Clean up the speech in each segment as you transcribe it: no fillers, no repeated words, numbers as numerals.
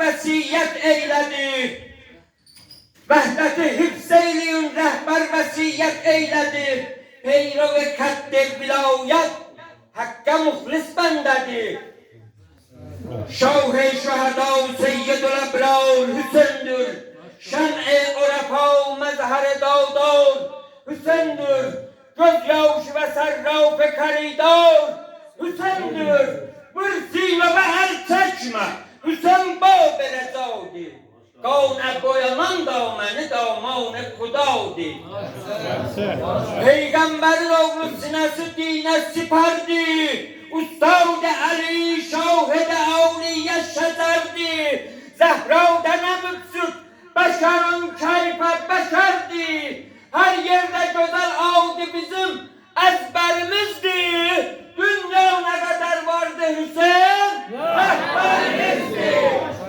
vəsiyyət eylədi. Vəhdəti hifz eyləyin rəhbər vəsiyyət eylədi. Peyrovi kətdir vilayət, Hakk'a muhlis bəndədir. Şah-ı şəhəda Seyyidül Ebrar Hüseyin'dir. Şən-i Urəfa məzhər-i dağdar Hüseyin'dir. Göz yavuş ve serraf karidar Hüseyin'dir. Mürsiyle ve el çekme Hüseyin bab rezaudi. Kavne boyanan dameni daman kudaudi. Peygamberin oğlu sinesi dine siperdi. Ustad Ali şahid avliye şezerdi. Zehra'da ne müksüt beşerun keyfe beşerdi. Her yerde güzel avdi bizim ezberimizdi. Dünya ne kadar vardı Hüseyin? Rehberimizdi.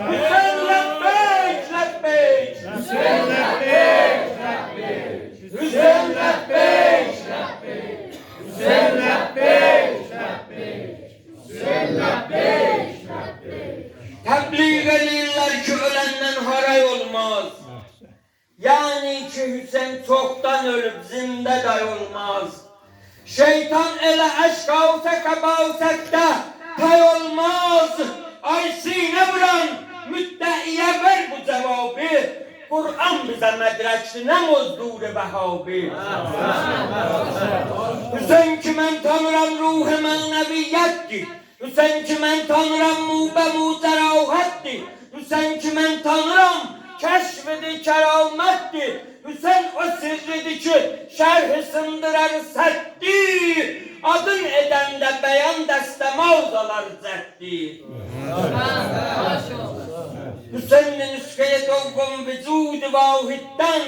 Hüseyin lebbeyk lebbeyk. Hüseyin lebbeyk lebbeyk. Hüseyin lebbeyk lebbeyk. Hüseyin lebbeyk lebbeyk. Hüseyin lebbeyk lebbeyk. Tebliğ edirler ki ölenden haray olmaz. Yani ki Hüseyin çoktan ölüp zinde day olmaz. Şeytan ele eşkavse kabavsette tay olmaz. Ay sine vuran müddeiye ver bu cevabı. Kur'an bize medreçti ne muzdur Vehhabi. Hüseyin ki men tanıram ruh-i maneviyettir. Hüseyin ki men tanıram mube zerahattir. Hüseyin ki men tanıram keşfedi keramettir. Hüseyin o sirridi ki şerh-i sındırar setti. Adın edende beyan destemavzalar zetti. Hüseyin'in nüskeye doğum vücudu vahidden.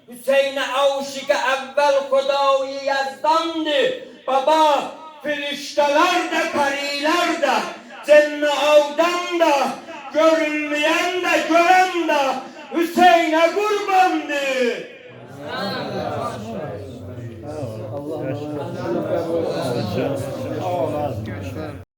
Hüseyin'e avşike evvel Kudâ-i Yazdandı. Baba firişteler de periler de cenn-i avdan da görünmeyen de gören de Hüseyin'e kurbandı.